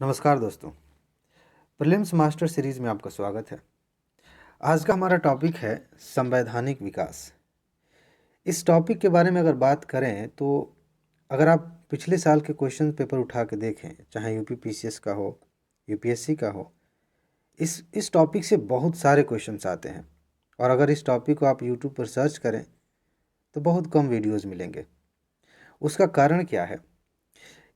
नमस्कार दोस्तों, prelims master series में आपका स्वागत है। आज का हमारा टॉपिक है संवैधानिक विकास। इस टॉपिक के बारे में अगर बात करें तो अगर आप पिछले साल के क्वेश्चन पेपर उठा के देखें, चाहे यूपी पीसीएस का हो, यूपीएससी का हो, इस टॉपिक से बहुत सारे क्वेश्चंस आते हैं। और अगर इस टॉपिक को आप यूट्यूब पर सर्च करें तो बहुत कम वीडियोज़ मिलेंगे। उसका कारण क्या है?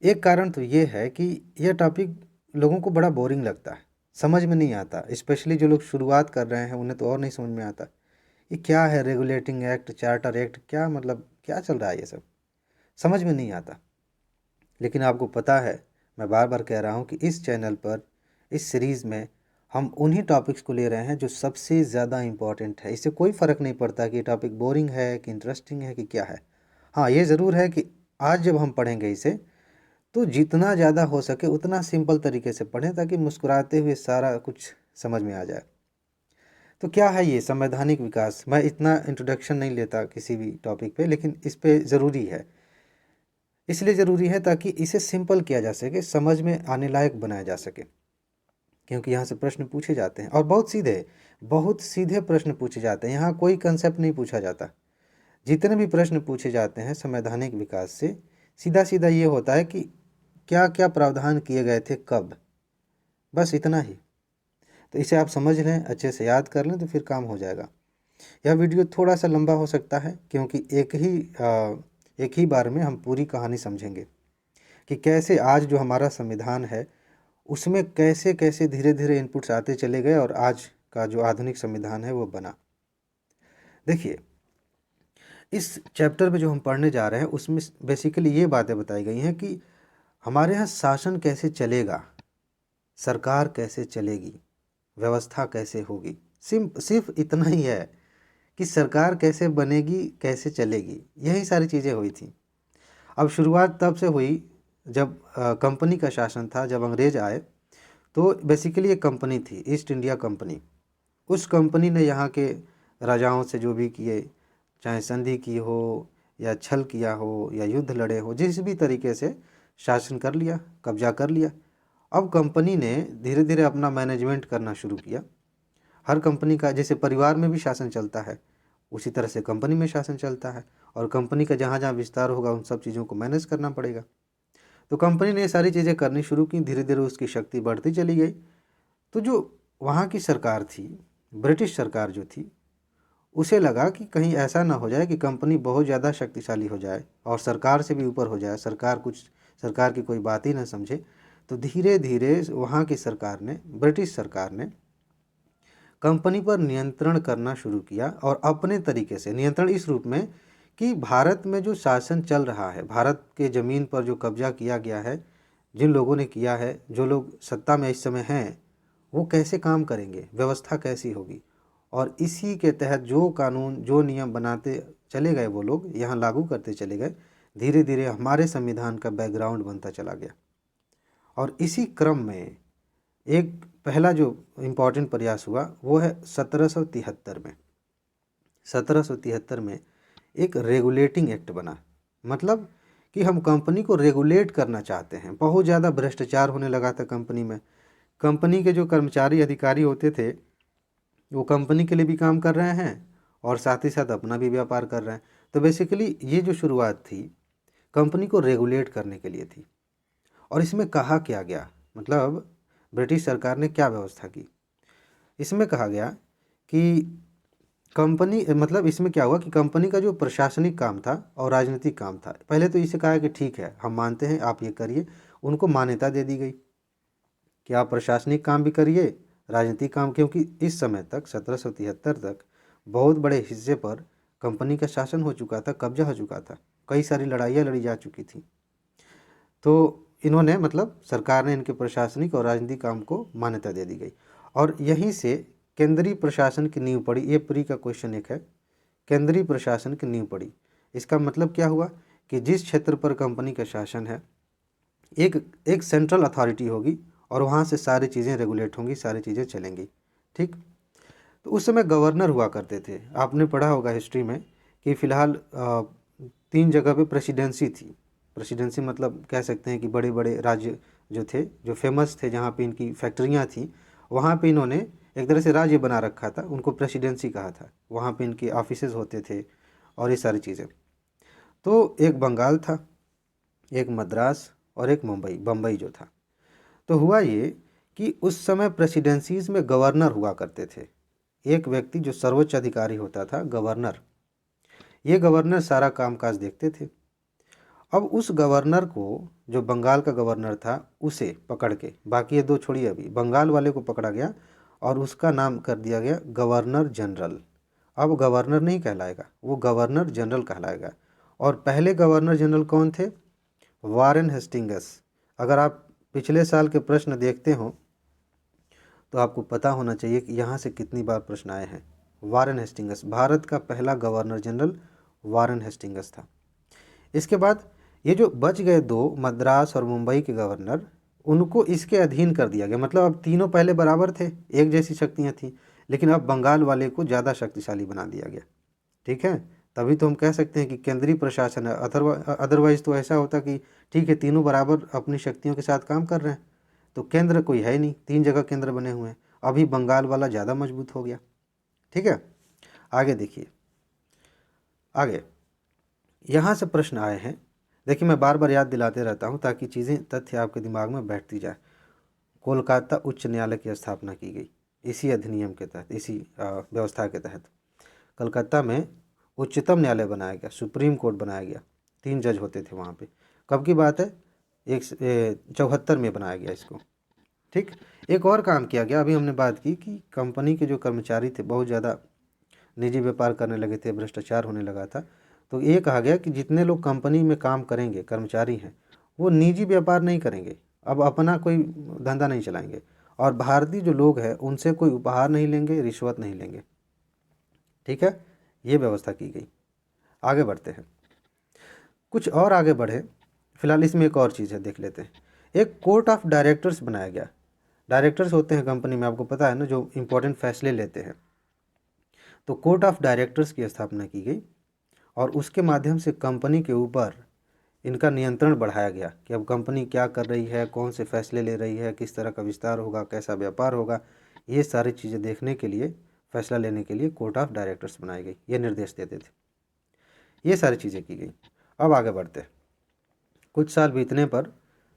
एक कारण तो ये है कि यह टॉपिक लोगों को बड़ा बोरिंग लगता है, समझ में नहीं आता। स्पेशली जो लोग शुरुआत कर रहे हैं उन्हें तो और नहीं समझ में आता। ये क्या है रेगुलेटिंग एक्ट, चार्टर एक्ट, क्या मतलब क्या चल रहा है, ये सब समझ में नहीं आता। लेकिन आपको पता है, मैं बार बार कह रहा हूँ कि इस चैनल पर, इस सीरीज़ में हम उन्हीं टॉपिक्स को ले रहे हैं जो सबसे ज़्यादा इम्पॉर्टेंट है। इससे कोई फ़र्क नहीं पड़ता कि ये टॉपिक बोरिंग है कि इंटरेस्टिंग है कि क्या है। हाँ, ये ज़रूर है कि आज जब हम पढ़ेंगे इसे तो जितना ज़्यादा हो सके उतना सिंपल तरीके से पढ़ें ताकि मुस्कुराते हुए सारा कुछ समझ में आ जाए। तो क्या है ये संवैधानिक विकास? मैं इतना इंट्रोडक्शन नहीं लेता किसी भी टॉपिक पे, लेकिन इस पे ज़रूरी है। इसलिए ज़रूरी है ताकि इसे सिंपल किया जा सके, समझ में आने लायक बनाया जा सके। क्योंकि यहाँ से प्रश्न पूछे जाते हैं और बहुत सीधे प्रश्न पूछे जाते हैं। यहाँ कोई कंसेप्ट नहीं पूछा जाता। जितने भी प्रश्न पूछे जाते हैं संवैधानिक विकास से, सीधा सीधा ये होता है कि क्या क्या प्रावधान किए गए थे कब, बस इतना ही। तो इसे आप समझ लें, अच्छे से याद कर लें तो फिर काम हो जाएगा। यह वीडियो थोड़ा सा लंबा हो सकता है क्योंकि एक ही बार में हम पूरी कहानी समझेंगे कि कैसे आज जो हमारा संविधान है उसमें कैसे कैसे धीरे धीरे इनपुट्स आते चले गए और आज का जो आधुनिक संविधान है वो बना। देखिए, इस चैप्टर में जो हम पढ़ने जा रहे हैं उसमें बेसिकली ये बातें बताई गई हैं कि हमारे यहाँ शासन कैसे चलेगा, सरकार कैसे चलेगी, व्यवस्था कैसे होगी। सिर्फ इतना ही है कि सरकार कैसे बनेगी, कैसे चलेगी, यही सारी चीज़ें हुई थी। अब शुरुआत तब से हुई जब कंपनी का शासन था। जब अंग्रेज़ आए तो बेसिकली एक कंपनी थी, ईस्ट इंडिया कंपनी। उस कंपनी ने यहाँ के राजाओं से जो भी किए, चाहे संधि की हो या छल किया हो या युद्ध लड़े हो, जिस भी तरीके से शासन कर लिया, कब्जा कर लिया। अब कंपनी ने धीरे धीरे अपना मैनेजमेंट करना शुरू किया। हर कंपनी का जैसे परिवार में भी शासन चलता है, उसी तरह से कंपनी में शासन चलता है। और कंपनी का जहाँ जहाँ विस्तार होगा उन सब चीज़ों को मैनेज करना पड़ेगा। तो कंपनी ने ये सारी चीज़ें करनी शुरू की, धीरे धीरे उसकी शक्ति बढ़ती चली गई। तो जो वहाँ की सरकार थी, ब्रिटिश सरकार जो थी, उसे लगा कि कहीं ऐसा ना हो जाए कि कंपनी बहुत ज़्यादा शक्तिशाली हो जाए और सरकार से भी ऊपर हो जाए, सरकार की कोई बात ही ना समझे। तो धीरे धीरे वहाँ की सरकार ने, ब्रिटिश सरकार ने कंपनी पर नियंत्रण करना शुरू किया। और अपने तरीके से नियंत्रण इस रूप में कि भारत में जो शासन चल रहा है, भारत के ज़मीन पर जो कब्जा किया गया है, जिन लोगों ने किया है, जो लोग सत्ता में इस समय हैं, वो कैसे काम करेंगे, व्यवस्था कैसी होगी। और इसी के तहत जो कानून, जो नियम बनाते चले गए वो लोग यहाँ लागू करते चले गए। धीरे धीरे हमारे संविधान का बैकग्राउंड बनता चला गया। और इसी क्रम में एक पहला जो इम्पोर्टेंट प्रयास हुआ वो है 1773 में। 1773 में एक रेगुलेटिंग एक्ट बना। मतलब कि हम कंपनी को रेगुलेट करना चाहते हैं। बहुत ज़्यादा भ्रष्टाचार होने लगा था कंपनी में। कंपनी के जो कर्मचारी अधिकारी होते थे वो कंपनी के लिए भी काम कर रहे हैं और साथ ही साथ अपना भी व्यापार कर रहे हैं। तो बेसिकली ये जो शुरुआत थी कंपनी को रेगुलेट करने के लिए थी। और इसमें कहा क्या गया, मतलब ब्रिटिश सरकार ने क्या व्यवस्था की, इसमें कहा गया कि कंपनी, मतलब इसमें क्या हुआ कि कंपनी का जो प्रशासनिक काम था और राजनीतिक काम था, पहले तो इसे कहा कि ठीक है हम मानते हैं आप ये करिए। उनको मान्यता दे दी गई कि आप प्रशासनिक काम भी करिए, राजनीतिक काम। क्योंकि इस समय तक 1773 तक बहुत बड़े हिस्से पर कंपनी का शासन हो चुका था, कब्जा हो चुका था, कई सारी लड़ाइयाँ लड़ी जा चुकी थी। तो इन्होंने, मतलब सरकार ने इनके प्रशासनिक और राजनीतिक काम को मान्यता दे दी गई। और यहीं से केंद्रीय प्रशासन की नींव पड़ी। ये प्री का क्वेश्चन एक है, केंद्रीय प्रशासन की नींव पड़ी। इसका मतलब क्या हुआ कि जिस क्षेत्र पर कंपनी का शासन है, एक सेंट्रल अथॉरिटी होगी और वहाँ से सारी चीज़ें रेगुलेट होंगी, सारी चीज़ें चलेंगी। ठीक। तो उस समय गवर्नर हुआ करते थे। आपने पढ़ा होगा हिस्ट्री में कि फ़िलहाल 3 जगह पे प्रेसिडेंसी थी। प्रेसिडेंसी मतलब कह सकते हैं कि बड़े बड़े जो थे, जो फेमस थे, जहाँ पे इनकी फैक्ट्रियाँ थी, वहाँ पे इन्होंने एक तरह से राज्य बना रखा था, उनको प्रेसिडेंसी कहा था। वहाँ पे इनके ऑफिसेज होते थे और ये सारी चीज़ें। तो एक बंगाल था, एक मद्रास और एक बम्बई जो था। तो हुआ ये कि उस समय प्रेसिडेंसीज में गवर्नर हुआ करते थे, एक व्यक्ति जो सर्वोच्च अधिकारी होता था, गवर्नर। ये गवर्नर सारा कामकाज देखते थे। अब उस गवर्नर को, जो बंगाल का गवर्नर था, उसे पकड़ के, बाकी ये दो छोड़िए, अभी बंगाल वाले को पकड़ा गया और उसका नाम कर दिया गया गवर्नर जनरल। अब गवर्नर नहीं कहलाएगा, वो गवर्नर जनरल कहलाएगा। और पहले गवर्नर जनरल कौन थे? Warren Hastings. अगर आप पिछले साल के प्रश्न देखते हो तो आपको पता होना चाहिए कि यहाँ से कितनी बार प्रश्न आए हैं। वारेन हेस्टिंगस, भारत का पहला गवर्नर जनरल वारेन हेस्टिंगस था। इसके बाद ये जो बच गए दो, मद्रास और मुंबई के गवर्नर, उनको इसके अधीन कर दिया गया। मतलब अब तीनों पहले बराबर थे, एक जैसी शक्तियाँ थी, लेकिन अब बंगाल वाले को ज़्यादा शक्तिशाली बना दिया गया। ठीक है, तभी तो हम कह सकते हैं कि केंद्रीय प्रशासन है। अदरवाइज तो ऐसा होता कि ठीक है, तीनों बराबर अपनी शक्तियों के साथ काम कर रहे हैं, तो केंद्र कोई है ही नहीं, 3 जगह केंद्र बने हुए हैं। अभी बंगाल वाला ज़्यादा मजबूत हो गया। ठीक है, आगे देखिए। आगे यहाँ से प्रश्न आए हैं। देखिए, मैं बार बार याद दिलाते रहता हूँ ताकि चीज़ें, तथ्य आपके दिमाग में बैठती जाए। कोलकाता उच्च न्यायालय की स्थापना की गई इसी अधिनियम के तहत, इसी व्यवस्था के तहत। कलकत्ता में उच्चतम न्यायालय बनाया गया, सुप्रीम कोर्ट बनाया गया। 3 जज होते थे वहाँ पे। कब की बात है? 74 में बनाया गया इसको। ठीक, एक और काम किया गया। अभी हमने बात की कि कंपनी के जो कर्मचारी थे बहुत ज़्यादा निजी व्यापार करने लगे थे, भ्रष्टाचार होने लगा था। तो ये कहा गया कि जितने लोग कंपनी में काम करेंगे, कर्मचारी हैं, वो निजी व्यापार नहीं करेंगे, अब अपना कोई धंधा नहीं चलाएंगे, और भारतीय जो लोग हैं उनसे कोई उपहार नहीं लेंगे, रिश्वत नहीं लेंगे। ठीक है, ये व्यवस्था की गई। आगे बढ़ते हैं, कुछ और आगे बढ़े। फिलहाल इसमें एक और चीज़ है, देख लेते हैं। एक कोर्ट ऑफ डायरेक्टर्स बनाया गया। डायरेक्टर्स होते हैं कंपनी में, आपको पता है ना, जो इम्पोर्टेंट फैसले लेते हैं। तो कोर्ट ऑफ डायरेक्टर्स की स्थापना की गई और उसके माध्यम से कंपनी के ऊपर इनका नियंत्रण बढ़ाया गया कि अब कंपनी क्या कर रही है, कौन से फैसले ले रही है, किस तरह का विस्तार होगा, कैसा व्यापार होगा, ये सारी चीज़ें देखने के लिए, फैसला लेने के लिए कोर्ट ऑफ डायरेक्टर्स बनाई गई। ये निर्देश देते थे, ये सारी चीज़ें की गई। अब आगे बढ़ते हैं। कुछ साल बीतने पर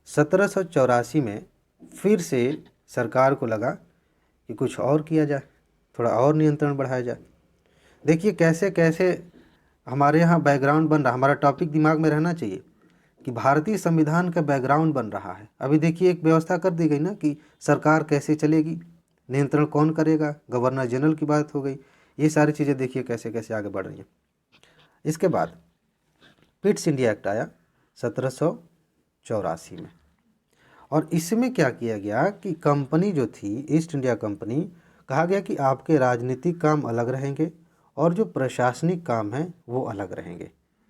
1784 में फिर से सरकार को लगा कि कुछ और किया जाए, थोड़ा और नियंत्रण बढ़ाया जाए। देखिए कैसे कैसे हमारे यहाँ बैकग्राउंड बन रहा, हमारा टॉपिक दिमाग में रहना चाहिए कि भारतीय संविधान का बैकग्राउंड बन रहा है। अभी देखिए एक व्यवस्था कर दी गई ना कि सरकार कैसे चलेगी, नियंत्रण कौन करेगा, गवर्नर जनरल की बात हो गई। ये सारी चीज़ें देखिए कैसे कैसे आगे बढ़ रही हैं। इसके बाद पिट्स इंडिया एक्ट आया 1784 में, और इसमें क्या किया गया कि कंपनी जो थी, ईस्ट इंडिया कंपनी, कहा गया कि आपके राजनीतिक काम अलग रहेंगे और जो प्रशासनिक काम हैं वो अलग रहेंगे।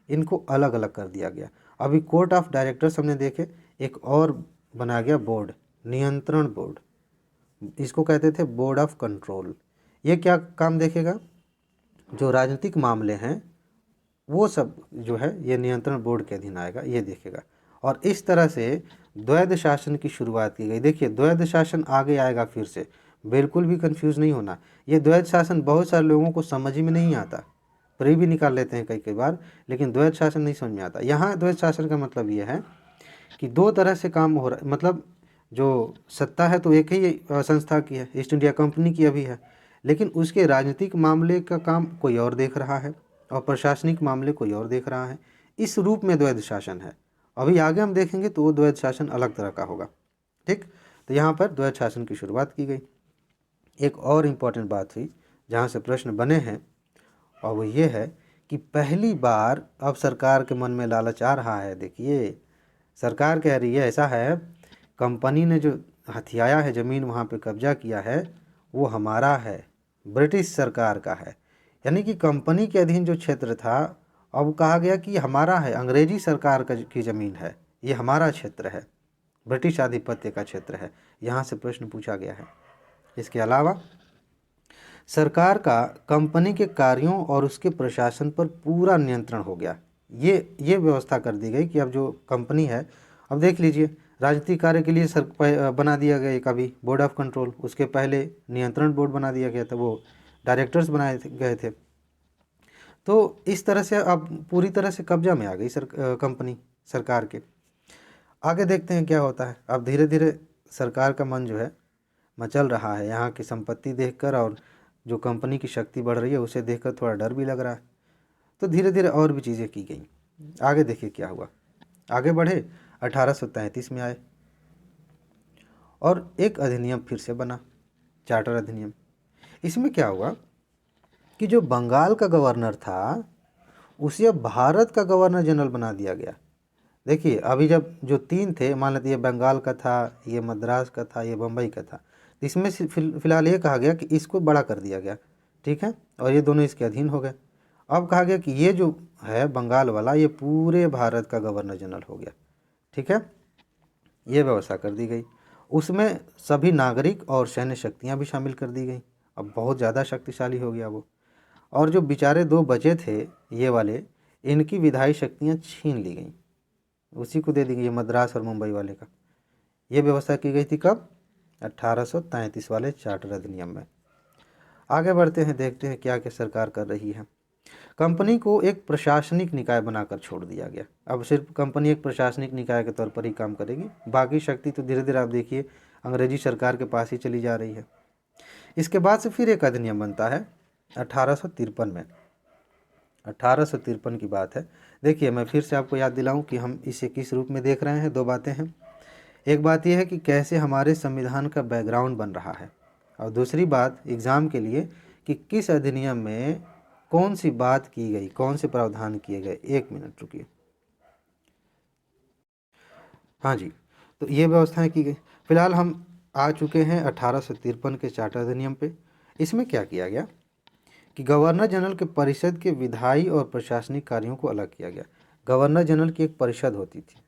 इनको अलग अलग कर दिया गया। अभी कोर्ट ऑफ डायरेक्टर्स हमने देखे, एक और बनाया गया बोर्ड, नियंत्रण बोर्ड। इसको कहते थे बोर्ड ऑफ कंट्रोल। ये क्या काम देखेगा? जो राजनीतिक मामले हैं वो सब जो है ये नियंत्रण बोर्ड के अधीन आएगा, ये देखेगा। और इस तरह से द्वैध शासन की शुरुआत की गई। देखिए द्वैध शासन आगे आएगा फिर से, बिल्कुल भी कंफ्यूज नहीं होना। ये द्वैध शासन बहुत सारे लोगों को समझ में नहीं आता, प्री भी निकाल लेते हैं कई कई बार, लेकिन द्वैध शासन नहीं समझ में आता। यहाँ द्वैध शासन का मतलब ये है कि दो तरह से काम हो रहा है। मतलब जो सत्ता है तो एक ही संस्था की है, ईस्ट इंडिया कंपनी की अभी है, लेकिन उसके राजनीतिक मामले का काम कोई और देख रहा है और प्रशासनिक मामले कोई और देख रहा है। इस रूप में द्वैध शासन है। अभी आगे हम देखेंगे तो वो द्वैध शासन अलग तरह का होगा। ठीक, तो यहाँ पर द्वैध शासन की शुरुआत की गई। एक और इम्पॉर्टेंट बात हुई जहाँ से प्रश्न बने हैं, और वो ये है कि पहली बार अब सरकार के मन में लालच आ रहा है। देखिए सरकार कह रही है ऐसा है, कंपनी ने जो हथियाया है, ज़मीन वहाँ पे कब्जा किया है, वो हमारा है, ब्रिटिश सरकार का है। यानी कि कंपनी के अधीन जो क्षेत्र था, अब कहा गया कि हमारा है, अंग्रेजी सरकार की ज़मीन है, ये हमारा क्षेत्र है, ब्रिटिश आधिपत्य का क्षेत्र है। यहाँ से प्रश्न पूछा गया है। इसके अलावा सरकार का कंपनी के कार्यों और उसके प्रशासन पर पूरा नियंत्रण हो गया। ये व्यवस्था कर दी गई कि अब जो कंपनी है, अब देख लीजिए राजनीतिक कार्य के लिए बना दिया गया एक अभी बोर्ड ऑफ कंट्रोल, उसके पहले नियंत्रण बोर्ड बना दिया गया था, वो डायरेक्टर्स बनाए गए थे। तो इस तरह से अब पूरी तरह से कब्जा में आ गई कंपनी सरकार के। आगे देखते हैं क्या होता है। अब धीरे धीरे सरकार का मन जो है मचल रहा है, यहाँ की संपत्ति देखकर और जो कंपनी की शक्ति बढ़ रही है उसे देखकर थोड़ा डर भी लग रहा है। तो धीरे धीरे और भी चीज़ें की गई। आगे देखिए क्या हुआ। आगे बढ़े, 1833 में आए और एक अधिनियम फिर से बना, चार्टर अधिनियम। इसमें क्या हुआ कि जो बंगाल का गवर्नर था उसे अब भारत का गवर्नर जनरल बना दिया गया। देखिए अभी जब जो तीन थे, मान लेते ये बंगाल का था, ये मद्रास का था, ये बम्बई का था, तो इसमें से फिलहाल ये कहा गया कि इसको बड़ा कर दिया गया, ठीक है, और ये दोनों इसके अधीन हो गए। अब कहा गया कि ये जो है बंगाल वाला ये पूरे भारत का गवर्नर जनरल हो गया, ठीक है, ये व्यवस्था कर दी गई। उसमें सभी नागरिक और सैन्य शक्तियाँ भी शामिल कर दी गई। अब बहुत ज़्यादा शक्तिशाली हो गया वो। और जो बेचारे दो बचे थे ये वाले, इनकी विधायी शक्तियाँ छीन ली गई, उसी को दे दी गई, मद्रास और मुंबई वाले का। ये व्यवस्था की गई थी कब? 1833 वाले चार्टर अधिनियम में। आगे बढ़ते हैं, देखते हैं क्या क्या सरकार कर रही है। कंपनी को एक प्रशासनिक निकाय बनाकर छोड़ दिया गया। अब सिर्फ कंपनी एक प्रशासनिक निकाय के तौर पर ही काम करेगी, बाकी शक्ति तो धीरे धीरे आप देखिए अंग्रेजी सरकार के पास ही चली जा रही है। इसके बाद से फिर एक अधिनियम बनता है 1853 में। 1853 की बात है। देखिए मैं फिर से आपको याद दिलाऊं कि हम इसे किस रूप में देख रहे हैं। दो बातें हैं, एक बात यह है कि कैसे हमारे संविधान का बैकग्राउंड बन रहा है, और दूसरी बात एग्ज़ाम के लिए कि किस अधिनियम में कौन सी बात की गई, कौन से प्रावधान किए गए। एक मिनट रुकिए। हाँ जी, तो ये व्यवस्थाएं की गई। फिलहाल हम आ चुके हैं 1853 के चार्टर अधिनियम पे। इसमें क्या किया गया कि गवर्नर जनरल के परिषद के विधायी और प्रशासनिक कार्यों को अलग किया गया। गवर्नर जनरल की एक परिषद होती थी,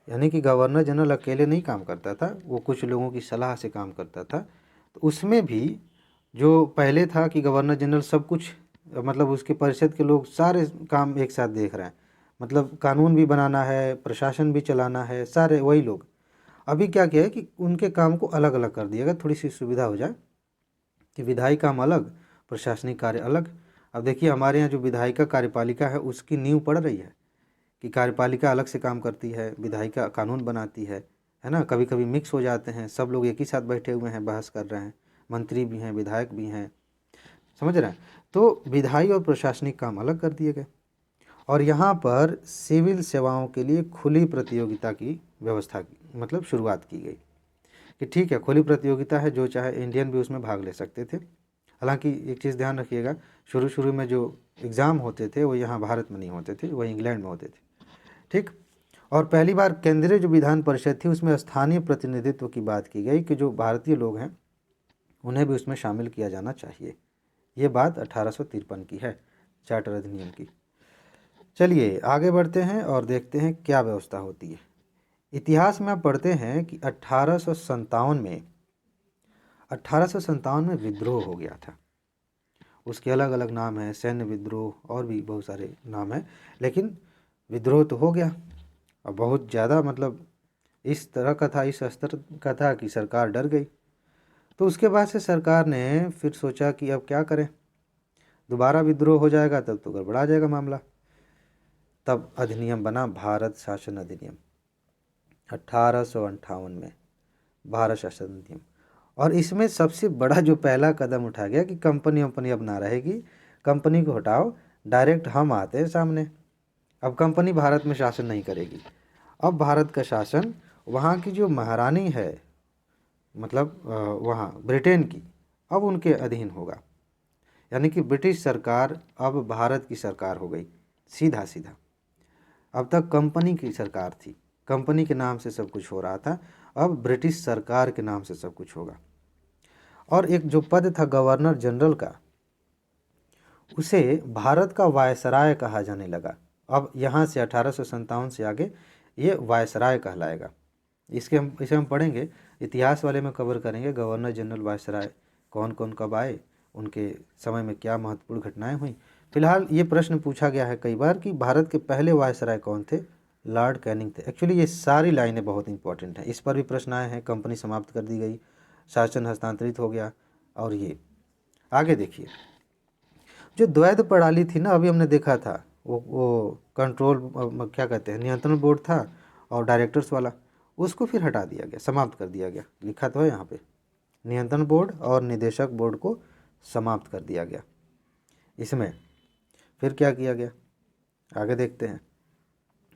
यानी कि गवर्नर जनरल अकेले नहीं काम करता था, वो कुछ लोगों की सलाह से काम करता था। तो उसमें भी जो पहले था कि गवर्नर जनरल सब कुछ, मतलब उसके परिषद के लोग सारे काम एक साथ देख रहे हैं, मतलब कानून भी बनाना है, प्रशासन भी चलाना है, सारे वही लोग। अभी क्या किया है कि उनके काम को अलग अलग कर दिया गया, थोड़ी सी सुविधा हो जाए कि विधायी काम अलग, प्रशासनिक कार्य अलग। अब देखिए हमारे यहाँ जो विधायिका कार्यपालिका है उसकी नींव पड़ रही है कि कार्यपालिका अलग से काम करती है, विधायिका कानून बनाती है ना। कभी कभी मिक्स हो जाते हैं, सब लोग एक ही साथ बैठे हुए हैं, बहस कर रहे हैं, मंत्री भी हैं, विधायक भी हैं, समझ रहे हैं। तो विधायी और प्रशासनिक काम अलग कर दिए गए। और यहाँ पर सिविल सेवाओं के लिए खुली प्रतियोगिता की व्यवस्था की, मतलब शुरुआत की गई कि ठीक है खुली प्रतियोगिता है, जो चाहे इंडियन भी उसमें भाग ले सकते थे। हालांकि एक चीज़ ध्यान रखिएगा, शुरू शुरू में जो एग्ज़ाम होते थे वो यहाँ भारत में नहीं होते थे, वो इंग्लैंड में होते थे, ठीक। और पहली बार केंद्रीय जो विधान परिषद थी उसमें स्थानीय प्रतिनिधित्व की बात की गई कि जो भारतीय लोग हैं उन्हें भी उसमें शामिल किया जाना चाहिए। ये बात 1853 की है, चार्टर अधिनियम की। चलिए आगे बढ़ते हैं और देखते हैं क्या व्यवस्था होती है। इतिहास में आप पढ़ते हैं कि 1857 में विद्रोह हो गया था। उसके अलग अलग नाम हैं, सैन्य विद्रोह और भी बहुत सारे नाम हैं, लेकिन विद्रोह तो हो गया। और बहुत ज़्यादा, मतलब इस तरह का था, इस स्तर का था कि सरकार डर गई। तो उसके बाद से सरकार ने फिर सोचा कि अब क्या करें, दोबारा विद्रोह हो जाएगा तब तो गड़बड़ा जाएगा मामला। तब अधिनियम बना भारत शासन अधिनियम 1858 में, भारत शासन अधिनियम। और इसमें सबसे बड़ा जो पहला कदम उठा गया कि कंपनी वंपनी अब ना रहेगी, कंपनी को हटाओ, डायरेक्ट हम आते हैं सामने। अब कंपनी भारत में शासन नहीं करेगी, अब भारत का शासन वहाँ की जो महारानी है, मतलब वहाँ ब्रिटेन की, अब उनके अधीन होगा। यानी कि ब्रिटिश सरकार अब भारत की सरकार हो गई, सीधा सीधा। अब तक कंपनी की सरकार थी, कंपनी के नाम से सब कुछ हो रहा था, अब ब्रिटिश सरकार के नाम से सब कुछ होगा। और एक जो पद था गवर्नर जनरल का, उसे भारत का वायसराय कहा जाने लगा। अब यहाँ से 1857 से आगे ये वायसराय कहलाएगा। इसे हम पढ़ेंगे, इतिहास वाले में कवर करेंगे, गवर्नर जनरल वायसराय कौन कौन कब आए, उनके समय में क्या महत्वपूर्ण घटनाएं हुई। फिलहाल ये प्रश्न पूछा गया है कई बार कि भारत के पहले वायसराय कौन थे, लॉर्ड कैनिंग थे। एक्चुअली ये सारी लाइनें बहुत इंपॉर्टेंट हैं, इस पर भी प्रश्न आए हैं। कंपनी समाप्त कर दी गई, शासन हस्तांतरित हो गया, और ये आगे देखिए जो द्वैध प्रणाली थी ना, अभी हमने देखा था वो कंट्रोल क्या कहते हैं, नियंत्रण बोर्ड था और डायरेक्टर्स वाला, उसको फिर हटा दिया गया, समाप्त कर दिया गया। लिखा तो है यहाँ पे, नियंत्रण बोर्ड और निदेशक बोर्ड को समाप्त कर दिया गया। इसमें फिर क्या किया गया, आगे देखते हैं।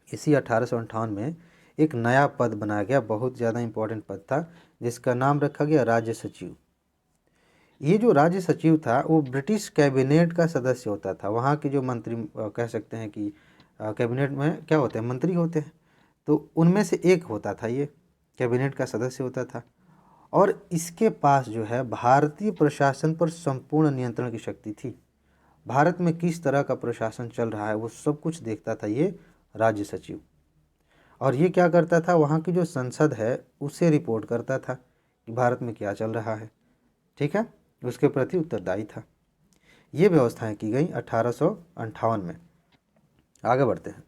इसी 1858 में एक नया पद बनाया गया, बहुत ज़्यादा इम्पोर्टेंट पद था, जिसका नाम रखा गया राज्य सचिव। ये जो राज्य सचिव था वो ब्रिटिश कैबिनेट का सदस्य होता था। वहाँ के जो मंत्री कह सकते हैं कि कैबिनेट में क्या होते हैं, मंत्री होते हैं, तो उनमें से एक होता था, ये कैबिनेट का सदस्य होता था। और इसके पास जो है भारतीय प्रशासन पर संपूर्ण नियंत्रण की शक्ति थी। भारत में किस तरह का प्रशासन चल रहा है वो सब कुछ देखता था ये राज्य सचिव। और ये क्या करता था, वहाँ की जो संसद है उसे रिपोर्ट करता था कि भारत में क्या चल रहा है, ठीक है, उसके प्रति उत्तरदायी था। ये व्यवस्थाएं की गई 1858 में। आगे बढ़ते हैं,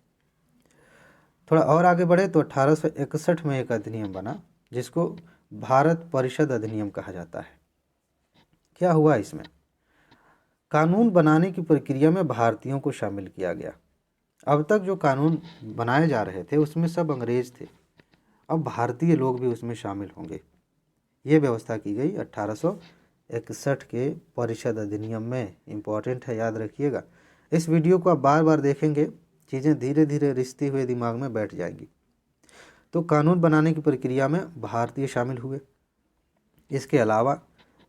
थोड़ा और आगे बढ़े तो 1861 में एक अधिनियम बना जिसको भारत परिषद अधिनियम कहा जाता है। क्या हुआ इसमें, कानून बनाने की प्रक्रिया में भारतीयों को शामिल किया गया। अब तक जो कानून बनाए जा रहे थे उसमें सब अंग्रेज थे, अब भारतीय लोग भी उसमें शामिल होंगे। ये व्यवस्था की गई 1861 के परिषद अधिनियम में। इम्पॉर्टेंट है, याद रखिएगा। इस वीडियो को आप बार बार देखेंगे, चीज़ें धीरे धीरे रिश्ते हुए दिमाग में बैठ जाएंगी। तो कानून बनाने की प्रक्रिया में भारतीय शामिल हुए। इसके अलावा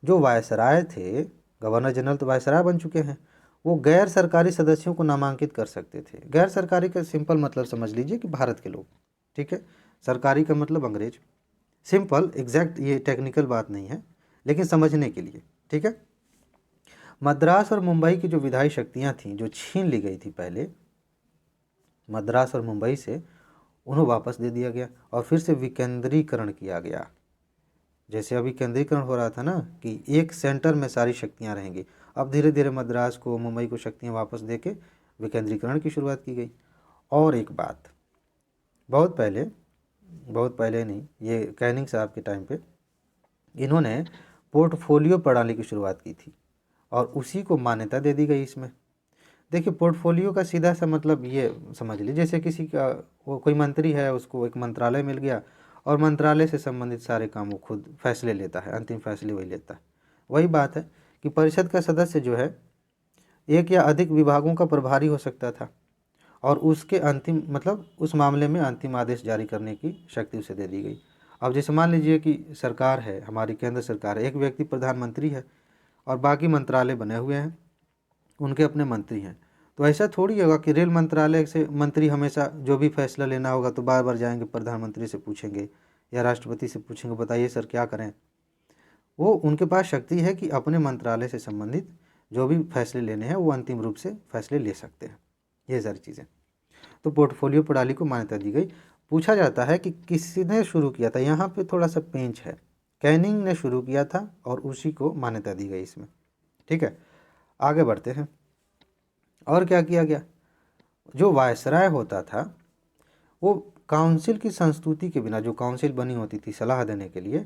जो वायसराय थे, गवर्नर जनरल तो वायसराय बन चुके हैं, वो गैर सरकारी सदस्यों को नामांकित कर सकते थे। गैर सरकारी का सिंपल मतलब समझ लीजिए कि भारत के लोग, ठीक है। सरकारी का मतलब अंग्रेज। सिंपल, एग्जैक्ट ये टेक्निकल बात नहीं है, लेकिन समझने के लिए, ठीक है। मद्रास और मुंबई की जो विधायी शक्तियां थीं जो छीन ली गई थी पहले मद्रास और मुंबई से, उन्हें वापस दे दिया गया और फिर से विकेंद्रीकरण किया गया। जैसे अभी केंद्रीकरण हो रहा था ना कि एक सेंटर में सारी शक्तियां रहेंगी, अब धीरे धीरे मद्रास को, मुंबई को शक्तियां वापस देके विकेंद्रीकरण की शुरुआत की गई। और एक बात, बहुत पहले नहीं, ये कैनिंग साहब के टाइम पे इन्होंने पोर्टफोलियो प्रणाली की शुरुआत की थी और उसी को मान्यता दे दी गई इसमें। देखिए, पोर्टफोलियो का सीधा सा मतलब ये समझ लीजिए, जैसे किसी का वो कोई मंत्री है, उसको एक मंत्रालय मिल गया और मंत्रालय से संबंधित सारे काम वो खुद फैसले लेता है, अंतिम फैसले वही लेता है। वही बात है कि परिषद का सदस्य जो है एक या अधिक विभागों का प्रभारी हो सकता था और उसके अंतिम मतलब उस मामले में अंतिम आदेश जारी करने की शक्ति उसे दे दी गई। अब जैसे मान लीजिए कि सरकार है, हमारी केंद्र सरकार है, एक व्यक्ति प्रधानमंत्री है और बाकी मंत्रालय बने हुए हैं, उनके अपने मंत्री हैं। तो ऐसा थोड़ी होगा कि रेल मंत्रालय से मंत्री हमेशा जो भी फैसला लेना होगा तो बार बार जाएंगे प्रधानमंत्री से पूछेंगे या राष्ट्रपति से पूछेंगे, बताइए सर क्या करें। वो उनके पास शक्ति है कि अपने मंत्रालय से संबंधित जो भी फैसले लेने हैं वो अंतिम रूप से फैसले ले सकते हैं, ये सारी चीज़ें। तो पोर्टफोलियो प्रणाली को मान्यता दी गई। पूछा जाता है कि किसने शुरू किया था, यहाँ पे थोड़ा सा पेंच है। कैनिंग ने शुरू किया था और उसी को मान्यता दी गई इसमें, ठीक है। आगे बढ़ते हैं, और क्या किया गया, जो वायसराय होता था वो काउंसिल की संस्तुति के बिना, जो काउंसिल बनी होती थी सलाह देने के लिए,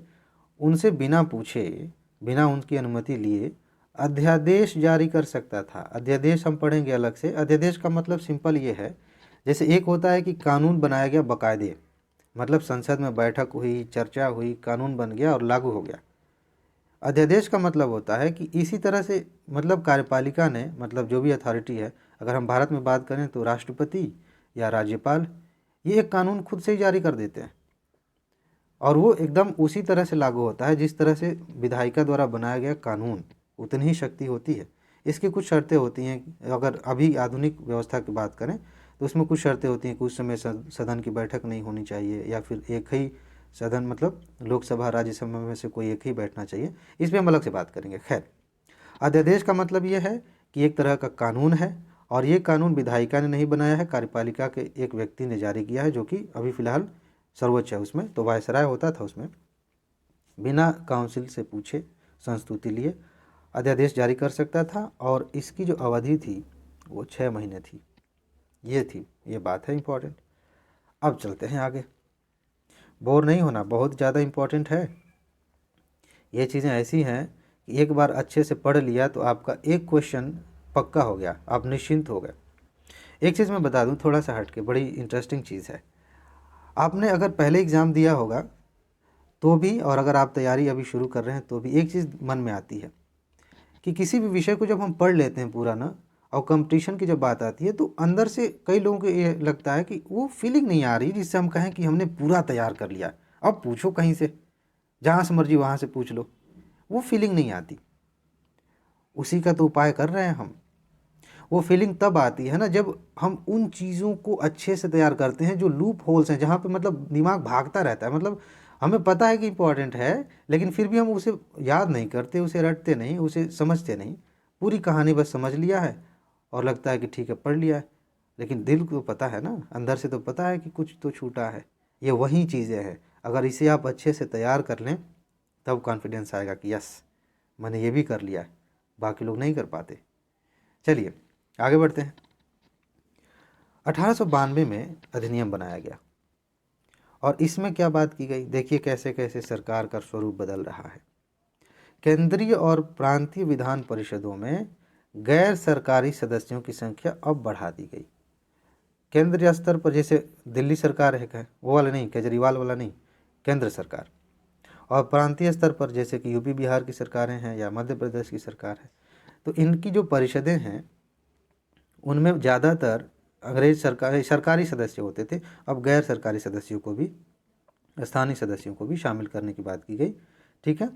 उनसे बिना पूछे, बिना उनकी अनुमति लिए अध्यादेश जारी कर सकता था। अध्यादेश हम पढ़ेंगे अलग से। अध्यादेश का मतलब सिंपल ये है, जैसे एक होता है कि कानून बनाया गया बाकायदे, मतलब संसद में बैठक हुई, चर्चा हुई, कानून बन गया और लागू हो गया। अध्यादेश का मतलब होता है कि इसी तरह से मतलब कार्यपालिका ने, मतलब जो भी अथॉरिटी है, अगर हम भारत में बात करें तो राष्ट्रपति या राज्यपाल, ये एक कानून खुद से ही जारी कर देते हैं और वो एकदम उसी तरह से लागू होता है जिस तरह से विधायिका द्वारा बनाया गया कानून, उतनी ही शक्ति होती है। इसकी कुछ शर्तें होती हैं, अगर अभी आधुनिक व्यवस्था की बात करें तो उसमें कुछ शर्तें होती हैं कि उस समय सदन की बैठक नहीं होनी चाहिए या फिर एक ही सदन, मतलब लोकसभा राज्यसभा में से कोई एक ही बैठना चाहिए। इस पर हम अलग से बात करेंगे। खैर, अध्यादेश का मतलब ये है कि एक तरह का कानून है और ये कानून विधायिका ने नहीं बनाया है, कार्यपालिका के एक व्यक्ति ने जारी किया है, जो कि अभी फ़िलहाल सर्वोच्च है उसमें। तो वायसराय होता था उसमें, बिना काउंसिल से पूछे, संस्तुति लिए अध्यादेश जारी कर सकता था और इसकी जो अवधि थी वो 6 महीने थी। ये बात है इम्पॉर्टेंट। अब चलते हैं आगे। बोर नहीं होना बहुत ज़्यादा इम्पोर्टेंट है। ये चीज़ें ऐसी हैं कि एक बार अच्छे से पढ़ लिया तो आपका एक क्वेश्चन पक्का हो गया, आप निश्चिंत हो गए। एक चीज़ मैं बता दूं थोड़ा सा हट के, बड़ी इंटरेस्टिंग चीज़ है। आपने अगर पहले एग्ज़ाम दिया होगा तो भी, और अगर आप तैयारी अभी शुरू कर रहे हैं तो भी, एक चीज़ मन में आती है कि किसी भी विषय को जब हम पढ़ लेते हैं पूरा ना, और कंपटीशन की जब बात आती है तो अंदर से कई लोगों को ये लगता है कि वो फीलिंग नहीं आ रही जिससे हम कहें कि हमने पूरा तैयार कर लिया। अब पूछो कहीं से, जहाँ से मर्जी वहाँ से पूछ लो, वो फीलिंग नहीं आती। उसी का तो उपाय कर रहे हैं हम। वो फीलिंग तब आती है ना जब हम उन चीज़ों को अच्छे से तैयार करते हैं जो लूप होल्स हैं, जहाँ पे मतलब दिमाग भागता रहता है, मतलब हमें पता है कि इम्पोर्टेंट है लेकिन फिर भी हम उसे याद नहीं करते, उसे रटते नहीं, उसे समझते नहीं। पूरी कहानी बस समझ लिया है और लगता है कि ठीक है पढ़ लिया है, लेकिन दिल को पता है ना, अंदर से तो पता है कि कुछ तो छूटा है। ये वही चीज़ें हैं, अगर इसे आप अच्छे से तैयार कर लें तब कॉन्फिडेंस आएगा कि यस मैंने ये भी कर लिया है, बाकी लोग नहीं कर पाते। चलिए आगे बढ़ते हैं। 1892 में अधिनियम बनाया गया और इसमें क्या बात की गई, देखिए कैसे कैसे सरकार का स्वरूप बदल रहा है। केंद्रीय और प्रांतीय विधान परिषदों में गैर सरकारी सदस्यों की संख्या अब बढ़ा दी गई। केंद्रीय स्तर पर जैसे दिल्ली सरकार है वो वाला नहीं, केजरीवाल वाला नहीं, केंद्र सरकार। और प्रांतीय स्तर पर जैसे कि यूपी बिहार की सरकारें हैं या मध्य प्रदेश की सरकार है, तो इनकी जो परिषदें हैं उनमें ज़्यादातर अंग्रेज सरकारी सदस्य होते थे। अब गैर सरकारी सदस्यों को भी, स्थानीय सदस्यों को भी शामिल करने की बात की गई। ठीक है,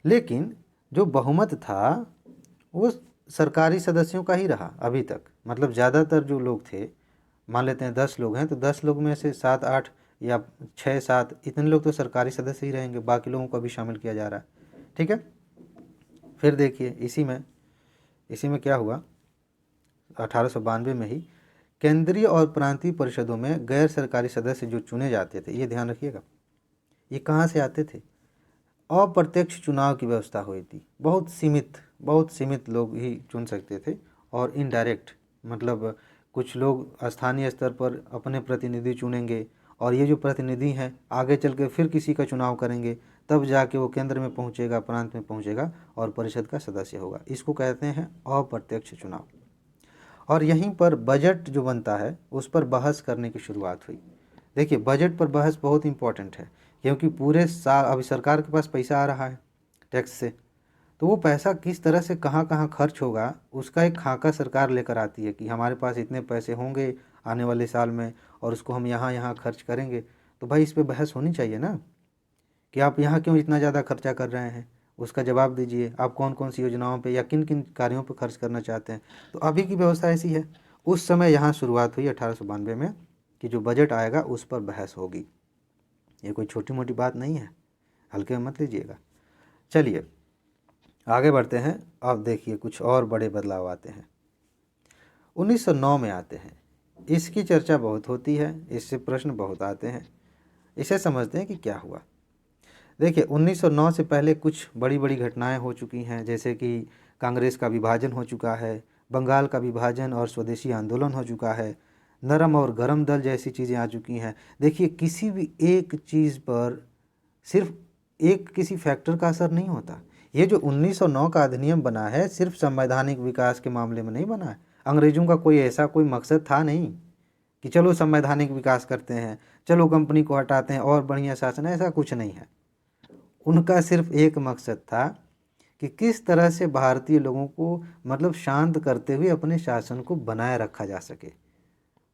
लेकिन जो बहुमत था वो सरकारी सदस्यों का ही रहा अभी तक। मतलब ज़्यादातर जो लोग थे, मान लेते हैं 10 लोग हैं तो 10 लोग में से 7 8 या 6 7 इतने लोग तो सरकारी सदस्य ही रहेंगे, बाकी लोगों को भी शामिल किया जा रहा है। ठीक है, फिर देखिए इसी में क्या हुआ, 1892 में ही केंद्रीय और प्रांतीय परिषदों में गैर सरकारी सदस्य जो चुने जाते थे, ये ध्यान रखिएगा, ये कहाँ से आते थे, अप्रत्यक्ष चुनाव की व्यवस्था हुई थी। बहुत सीमित लोग ही चुन सकते थे, और इनडायरेक्ट मतलब कुछ लोग स्थानीय स्तर पर अपने प्रतिनिधि चुनेंगे और ये जो प्रतिनिधि हैं आगे चल के फिर किसी का चुनाव करेंगे, तब जाके वो केंद्र में पहुंचेगा, प्रांत में पहुंचेगा और परिषद का सदस्य होगा। इसको कहते हैं अप्रत्यक्ष चुनाव। और यहीं पर बजट जो बनता है उस पर बहस करने की शुरुआत हुई। देखिए बजट पर बहस बहुत इंपॉर्टेंट है, क्योंकि पूरे साल अभी सरकार के पास पैसा आ रहा है टैक्स से, तो वो पैसा किस तरह से कहाँ कहाँ खर्च होगा उसका एक खाका सरकार लेकर आती है कि हमारे पास इतने पैसे होंगे आने वाले साल में और उसको हम यहाँ यहाँ खर्च करेंगे। तो भाई इस पर बहस होनी चाहिए ना कि आप यहाँ क्यों इतना ज़्यादा खर्चा कर रहे हैं, उसका जवाब दीजिए। आप कौन कौन सी योजनाओं पे या किन किन कार्यों पे खर्च करना चाहते हैं। तो अभी की व्यवस्था ऐसी है, उस समय यहाँ शुरुआत हुई 1892 में कि जो बजट आएगा उस पर बहस होगी। ये कोई छोटी मोटी बात नहीं है, हल्के में मत लीजिएगा। चलिए आगे बढ़ते हैं। अब देखिए कुछ और बड़े बदलाव आते हैं। 1909 में आते हैं, इसकी चर्चा बहुत होती है, इससे प्रश्न बहुत आते हैं। इसे समझते हैं कि क्या हुआ। देखिए 1909 से पहले कुछ बड़ी बड़ी घटनाएं हो चुकी हैं, जैसे कि कांग्रेस का विभाजन हो चुका है, बंगाल का विभाजन और स्वदेशी आंदोलन हो चुका है, नरम और गरम दल जैसी चीज़ें आ चुकी हैं। देखिए किसी भी एक चीज़ पर सिर्फ एक किसी फैक्टर का असर नहीं होता। ये जो 1909 का अधिनियम बना है सिर्फ संवैधानिक विकास के मामले में नहीं बना है। अंग्रेजों का कोई ऐसा कोई मकसद था नहीं कि चलो संवैधानिक विकास करते हैं, चलो कंपनी को हटाते हैं और बढ़िया शासन, ऐसा कुछ नहीं है। उनका सिर्फ एक मकसद था कि किस तरह से भारतीय लोगों को मतलब शांत करते हुए अपने शासन को बनाए रखा जा सके।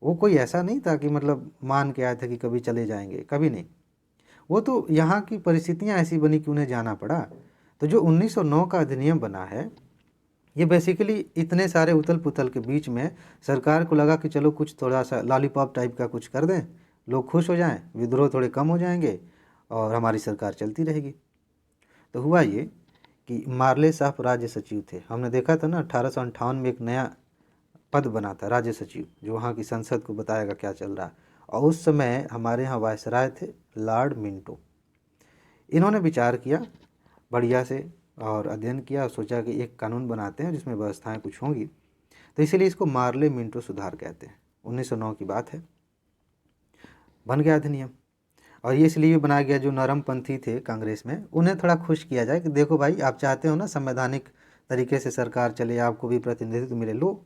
वो कोई ऐसा नहीं था कि मतलब मान के आए थे कि कभी चले जाएंगे, कभी नहीं। वो तो यहाँ की परिस्थितियाँ ऐसी बनी कि उन्हें जाना पड़ा। तो जो 1909 का अधिनियम बना है ये बेसिकली इतने सारे उथल पुथल के बीच में सरकार को लगा कि चलो कुछ थोड़ा सा लॉलीपॉप टाइप का कुछ कर दें, लोग खुश हो जाएं, विद्रोह थोड़े कम हो जाएंगे और हमारी सरकार चलती रहेगी। तो हुआ ये कि मार्ले साहब राज्य सचिव थे। हमने देखा था ना 1858 में एक नया पद बना था राज्य सचिव, जो वहाँ की संसद को बताएगा क्या चल रहा है। और उस समय हमारे यहाँ वायसराय थे लॉर्ड मिंटो। इन्होंने विचार किया बढ़िया से और अध्ययन किया और सोचा कि एक कानून बनाते हैं जिसमें व्यवस्थाएं कुछ होंगी, तो इसीलिए इसको मार्ले मिंटो सुधार कहते हैं। 1909 की बात है। बन गया अधिनियम। और ये इसलिए भी बनाया गया जो नरमपंथी थे कांग्रेस में, उन्हें थोड़ा खुश किया जाए कि देखो भाई, आप चाहते हो ना संवैधानिक तरीके से सरकार चले, आपको भी प्रतिनिधित्व मिले, लो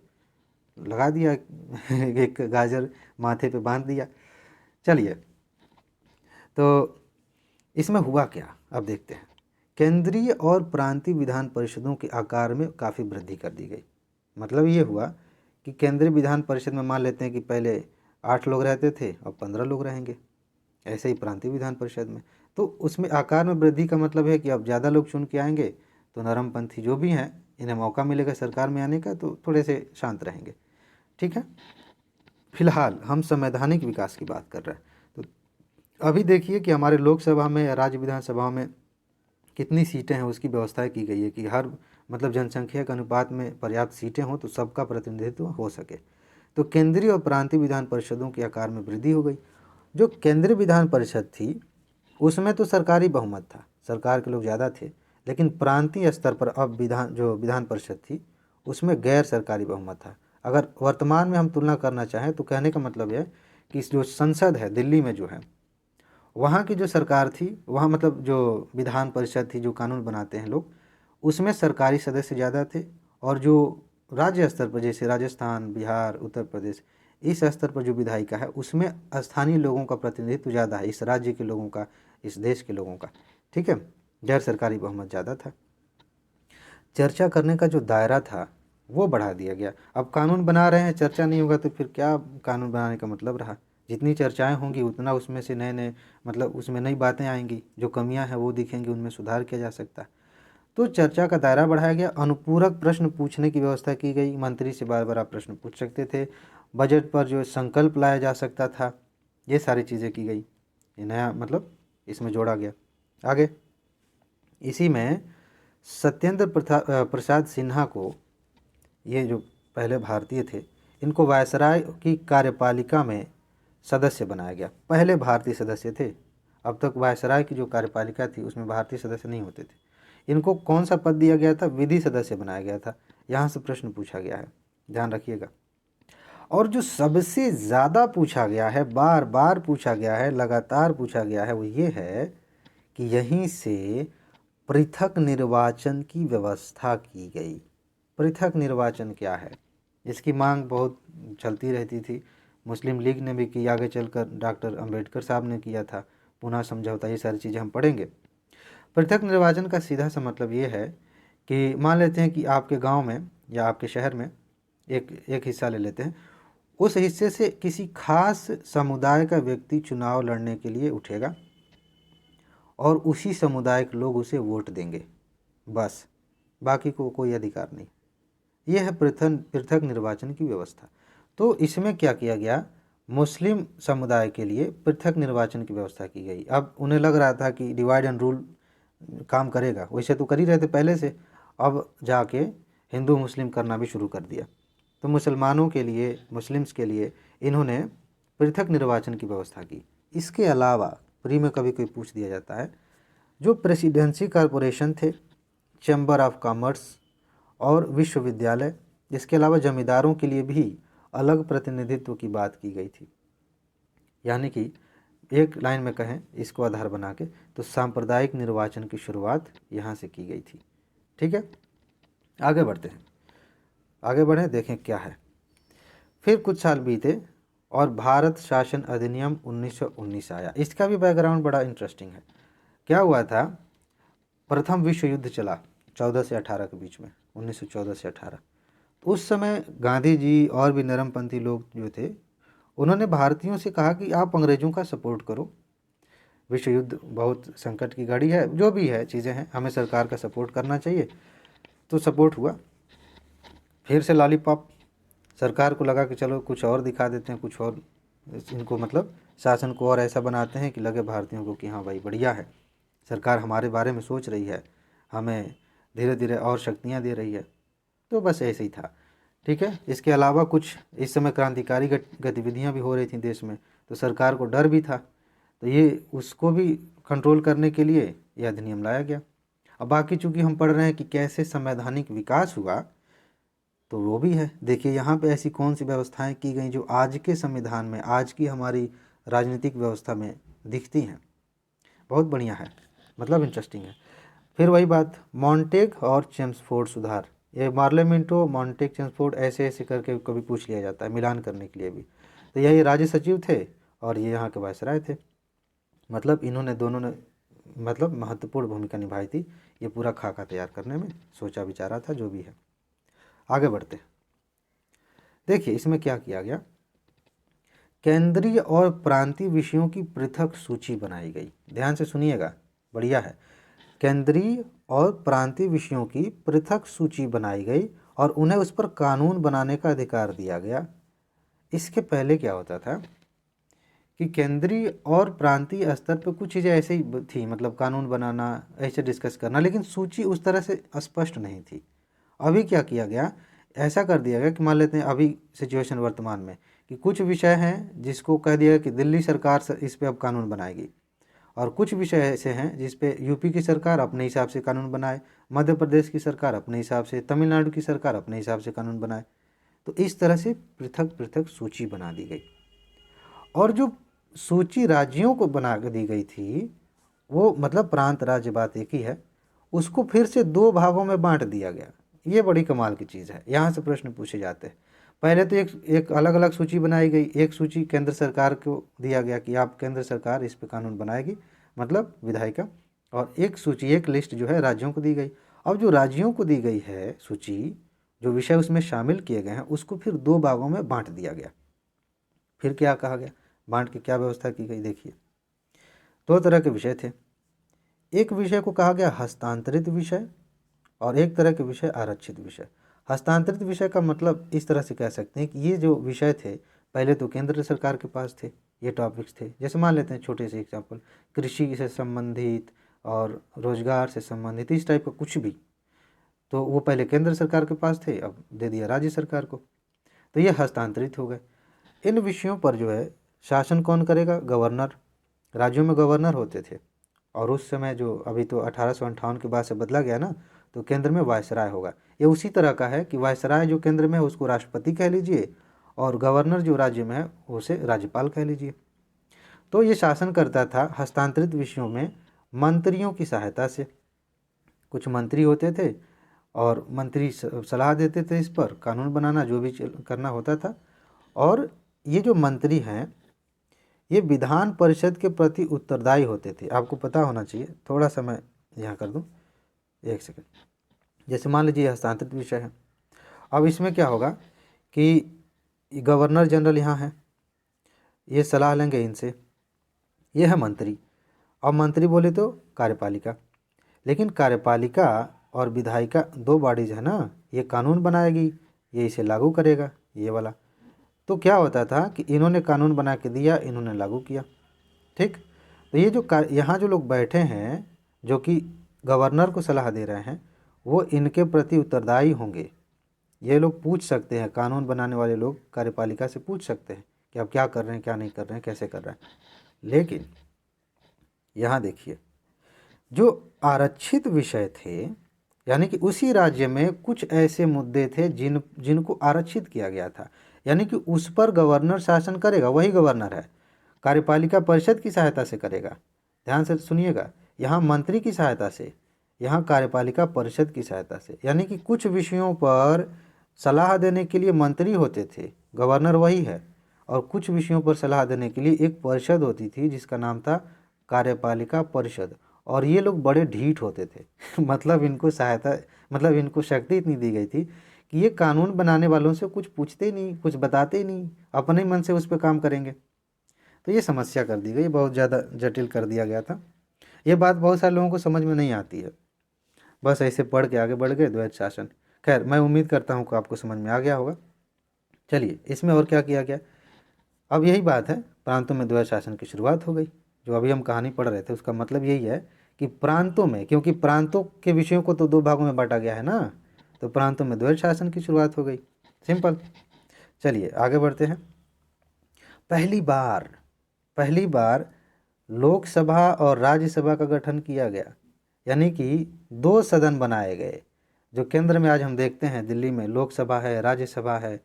लगा दिया एक गाजर माथे पे बांध दिया। चलिए, तो इसमें हुआ क्या अब देखते हैं। केंद्रीय और प्रांतीय विधान परिषदों के आकार में काफ़ी वृद्धि कर दी गई। मतलब ये हुआ कि केंद्रीय विधान परिषद में मान लेते हैं कि पहले 8 लोग रहते थे, अब 15 लोग रहेंगे। ऐसे ही प्रांतीय विधान परिषद में, तो उसमें आकार में वृद्धि का मतलब है कि अब ज़्यादा लोग चुन के आएंगे, तो नरमपंथी जो भी हैं इन्हें मौका मिलेगा सरकार में आने का, तो थोड़े से शांत रहेंगे। ठीक है, फिलहाल हम संवैधानिक विकास की बात कर रहे हैं। तो अभी देखिए कि हमारे लोकसभा में या राज्य विधानसभा में कितनी सीटें हैं, उसकी व्यवस्था की गई है कि हर मतलब जनसंख्या के अनुपात में पर्याप्त सीटें हों तो सबका प्रतिनिधित्व हो सके। तो केंद्रीय और प्रांतीय विधान परिषदों के आकार में वृद्धि हो गई। जो केंद्रीय विधान परिषद थी उसमें तो सरकारी बहुमत था, सरकार के लोग ज़्यादा थे, लेकिन प्रांतीय स्तर पर अब विधान परिषद थी उसमें गैर सरकारी बहुमत था। अगर वर्तमान में हम तुलना करना चाहें तो कहने का मतलब है कि इस जो संसद है दिल्ली में जो है, वहाँ की जो सरकार थी, वहाँ मतलब जो विधान परिषद थी, जो कानून बनाते हैं लोग, उसमें सरकारी सदस्य ज़्यादा थे। और जो राज्य स्तर पर जैसे राजस्थान, बिहार, उत्तर प्रदेश, इस स्तर पर जो विधायिका है उसमें स्थानीय लोगों का प्रतिनिधित्व ज़्यादा है, इस राज्य के लोगों का, इस देश के लोगों का। ठीक है, गैर सरकारी बहुमत ज़्यादा था। चर्चा करने का जो दायरा था वो बढ़ा दिया गया। अब कानून बना रहे हैं, चर्चा नहीं होगा तो फिर क्या कानून बनाने का मतलब रहा। जितनी चर्चाएं होंगी उतना उसमें से नए नए मतलब उसमें नई बातें आएंगी, जो कमियां हैं वो दिखेंगी, उनमें सुधार किया जा सकता है। तो चर्चा का दायरा बढ़ाया गया, अनुपूरक प्रश्न पूछने की व्यवस्था की गई, मंत्री से बार बार आप प्रश्न पूछ सकते थे, बजट पर जो संकल्प लाया जा सकता था, ये सारी चीज़ें की गई। ये नया मतलब इसमें जोड़ा गया। आगे इसी में सत्येंद्र प्रसाद सिन्हा को, ये जो पहले भारतीय थे, इनको वायसराय की कार्यपालिका में सदस्य बनाया गया। पहले भारतीय सदस्य थे, अब तक वायसराय की जो कार्यपालिका थी उसमें भारतीय सदस्य नहीं होते थे। इनको कौन सा पद दिया गया था? विधि सदस्य बनाया गया था। यहाँ से प्रश्न पूछा गया है, ध्यान रखिएगा। और जो सबसे ज़्यादा पूछा गया है, बार बार पूछा गया है, लगातार पूछा गया है, वो ये है कि यहीं से पृथक निर्वाचन की व्यवस्था की गई। पृथक निर्वाचन क्या है, इसकी मांग बहुत चलती रहती थी। मुस्लिम लीग ने भी की, आगे चलकर डॉक्टर अंबेडकर साहब ने किया था, पुनः समझौता, ये सारी चीज़ें हम पढ़ेंगे। पृथक निर्वाचन का सीधा सा मतलब ये है कि मान लेते हैं कि आपके गांव में या आपके शहर में एक हिस्सा ले लेते हैं, उस हिस्से से किसी खास समुदाय का व्यक्ति चुनाव लड़ने के लिए उठेगा और उसी समुदाय के लोग उसे वोट देंगे, बस, बाकी को कोई अधिकार नहीं। यह है पृथक निर्वाचन की व्यवस्था। तो इसमें क्या किया गया, मुस्लिम समुदाय के लिए पृथक निर्वाचन की व्यवस्था की गई। अब उन्हें लग रहा था कि डिवाइड एंड रूल काम करेगा, वैसे तो कर ही रहे थे पहले से, अब जाके हिंदू मुस्लिम करना भी शुरू कर दिया। तो मुसलमानों के लिए, मुस्लिम्स के लिए इन्होंने पृथक निर्वाचन की व्यवस्था की। इसके अलावा प्री में कभी कोई पूछ दिया जाता है, जो प्रेसिडेंसी कॉरपोरेशन थे, चैम्बर ऑफ कॉमर्स और विश्वविद्यालय, इसके अलावा जमींदारों के लिए भी अलग प्रतिनिधित्व की बात की गई थी। यानी कि एक लाइन में कहें इसको आधार बना के, तो सांप्रदायिक निर्वाचन की शुरुआत यहाँ से की गई थी। ठीक है, आगे बढ़ते हैं, आगे बढ़ें, देखें क्या है। फिर कुछ साल बीते और भारत शासन अधिनियम 1919 आया। इसका भी बैकग्राउंड बड़ा इंटरेस्टिंग है। क्या हुआ था, प्रथम विश्व युद्ध चला 14 से 18 के बीच में, 1914 से 18। उस समय गांधी जी और भी नरमपंथी लोग जो थे, उन्होंने भारतीयों से कहा कि आप अंग्रेज़ों का सपोर्ट करो, विश्व युद्ध बहुत संकट की घड़ी है, जो भी है चीज़ें हैं, हमें सरकार का सपोर्ट करना चाहिए। तो सपोर्ट हुआ, फिर से लॉलीपॉप, सरकार को लगा कि चलो कुछ और दिखा देते हैं, कुछ और इनको मतलब शासन को और ऐसा बनाते हैं कि लगे भारतीयों को कि हाँ भाई बढ़िया है, सरकार हमारे बारे में सोच रही है, हमें धीरे धीरे और शक्तियाँ दे रही है। तो बस ऐसे ही था। ठीक है, इसके अलावा कुछ इस समय क्रांतिकारी गतिविधियाँ भी हो रही थी देश में, तो सरकार को डर भी था, तो ये उसको भी कंट्रोल करने के लिए यह अधिनियम लाया गया। अब बाकी चूंकि हम पढ़ रहे हैं कि कैसे संवैधानिक विकास हुआ, तो वो भी है। देखिए यहाँ पे ऐसी कौन सी व्यवस्थाएं की गई जो आज के संविधान में, आज की हमारी राजनीतिक व्यवस्था में दिखती हैं। बहुत बढ़िया है, मतलब इंटरेस्टिंग है। फिर वही बात, मॉन्टेग और चेम्सफोर्ड सुधार, ये मार्ले मिंटो, मॉन्टेग, चेम्सफोर्ड ऐसे ऐसे करके कभी पूछ लिया जाता है मिलान करने के लिए भी। तो यही राज्य सचिव थे और ये यहाँ के वायसराय थे। मतलब इन्होंने दोनों ने मतलब महत्वपूर्ण भूमिका निभाई थी ये पूरा खाका तैयार करने में, सोचा विचारा था जो भी है। आगे बढ़ते हैं। देखिए इसमें क्या किया गया, केंद्रीय और प्रांतीय विषयों की पृथक सूची बनाई गई। ध्यान से सुनिएगा, बढ़िया है। केंद्रीय और प्रांतीय विषयों की पृथक सूची बनाई गई और उन्हें उस पर कानून बनाने का अधिकार दिया गया। इसके पहले क्या होता था कि केंद्रीय और प्रांतीय स्तर पर कुछ चीज़ें ऐसे ही थी, मतलब कानून बनाना, ऐसे डिस्कस करना, लेकिन सूची उस तरह से स्पष्ट नहीं थी। अभी क्या किया गया, ऐसा कर दिया गया कि मान लेते हैं अभी सिचुएशन वर्तमान में कि कुछ विषय हैं जिसको कह दिया कि दिल्ली सरकार इस पे अब कानून बनाएगी, और कुछ विषय ऐसे हैं जिस पे यूपी की सरकार अपने हिसाब से कानून बनाए, मध्य प्रदेश की सरकार अपने हिसाब से, तमिलनाडु की सरकार अपने हिसाब से कानून बनाए। तो इस तरह से पृथक पृथक सूची बना दी गई। और जो सूची राज्यों को बना दी गई थी, वो मतलब प्रांत राज्य बात एक ही है, उसको फिर से दो भागों में बांट दिया गया। ये बड़ी कमाल की चीज़ है, यहाँ से प्रश्न पूछे जाते हैं। पहले तो एक अलग अलग सूची बनाई गई, एक सूची केंद्र सरकार को दिया गया कि आप केंद्र सरकार इस पे कानून बनाएगी, मतलब विधायिका, और एक सूची, एक लिस्ट जो है राज्यों को दी गई। अब जो राज्यों को दी गई है सूची, जो विषय उसमें शामिल किए गए हैं, उसको फिर दो भागों में बांट दिया गया। फिर क्या कहा गया, बांट के क्या व्यवस्था की गई, देखिए दो तरह के विषय थे। एक विषय को कहा गया हस्तांतरित विषय और एक तरह के विषय आरक्षित विषय। हस्तांतरित विषय का मतलब इस तरह से कह सकते हैं कि ये जो विषय थे पहले तो केंद्र सरकार के पास थे, ये टॉपिक्स थे। जैसे मान लेते हैं छोटे से एग्जांपल, कृषि से संबंधित और रोजगार से संबंधित, इस टाइप का कुछ भी, तो वो पहले केंद्र सरकार के पास थे, अब दे दिया राज्य सरकार को, तो ये हस्तांतरित हो गए। इन विषयों पर जो है शासन कौन करेगा, गवर्नर। राज्यों में गवर्नर होते थे, और उस समय जो अभी तो 1858 के बाद से बदला गया ना, तो केंद्र में वायसराय होगा। ये उसी तरह का है कि वायसराय जो केंद्र में है उसको राष्ट्रपति कह लीजिए, और गवर्नर जो राज्य में है उसे राज्यपाल कह लीजिए। तो ये शासन करता था हस्तांतरित विषयों में मंत्रियों की सहायता से। कुछ मंत्री होते थे और मंत्री सलाह देते थे, इस पर कानून बनाना जो भी करना होता था। और ये जो मंत्री हैं ये विधान परिषद के प्रति उत्तरदायी होते थे। आपको पता होना चाहिए, थोड़ा सा मैं यहाँ कर दूँ, एक सेकंड। जैसे मान लीजिए हस्तांतरित विषय है, अब इसमें क्या होगा कि गवर्नर जनरल यहाँ है, ये सलाह लेंगे इनसे, ये है मंत्री। अब मंत्री बोले तो कार्यपालिका, लेकिन कार्यपालिका और विधायिका दो बॉडीज है ना, ये कानून बनाएगी, ये इसे लागू करेगा, ये वाला। तो क्या होता था कि इन्होंने कानून बना के दिया, इन्होंने लागू किया, ठीक। तो ये जो यहाँ जो लोग बैठे हैं जो कि गवर्नर को सलाह दे रहे हैं, वो इनके प्रति उत्तरदायी होंगे। ये लोग पूछ सकते हैं, कानून बनाने वाले लोग कार्यपालिका से पूछ सकते हैं कि आप क्या कर रहे हैं, क्या नहीं कर रहे हैं, कैसे कर रहे हैं। लेकिन यहाँ देखिए, जो आरक्षित विषय थे, यानी कि उसी राज्य में कुछ ऐसे मुद्दे थे जिनको आरक्षित किया गया था, यानी कि उस पर गवर्नर शासन करेगा, वही गवर्नर है, कार्यपालिका परिषद की सहायता से करेगा। ध्यान से सुनिएगा, यहाँ मंत्री की सहायता से, यहाँ कार्यपालिका परिषद की सहायता से। यानी कि कुछ विषयों पर सलाह देने के लिए मंत्री होते थे, गवर्नर वही है, और कुछ विषयों पर सलाह देने के लिए एक परिषद होती थी जिसका नाम था कार्यपालिका परिषद। और ये लोग बड़े ढीठ होते थे मतलब इनको सहायता, मतलब इनको शक्ति इतनी दी गई थी कि ये कानून बनाने वालों से कुछ पूछते ही नहीं, कुछ बताते ही नहीं, अपने मन से उस पर काम करेंगे। तो ये समस्या कर दी गई, बहुत ज़्यादा जटिल कर दिया गया था। ये बात बहुत सारे लोगों को समझ में नहीं आती है, बस ऐसे पढ़ के आगे बढ़ गए, द्वैत शासन। खैर मैं उम्मीद करता हूँ कि आपको समझ में आ गया होगा। चलिए इसमें और क्या किया गया, अब यही बात है, प्रांतों में द्वैत शासन की शुरुआत हो गई। जो अभी हम कहानी पढ़ रहे थे उसका मतलब यही है कि प्रांतों में, क्योंकि प्रांतों के विषयों को तो दो भागों में बांटा गया है ना, तो प्रांतों में द्वैत शासन की शुरुआत हो गई, सिंपल। चलिए आगे बढ़ते हैं। पहली बार लोकसभा और राज्यसभा का गठन किया गया, यानी कि दो सदन बनाए गए। जो केंद्र में आज हम देखते हैं दिल्ली में लोकसभा है, राज्यसभा है,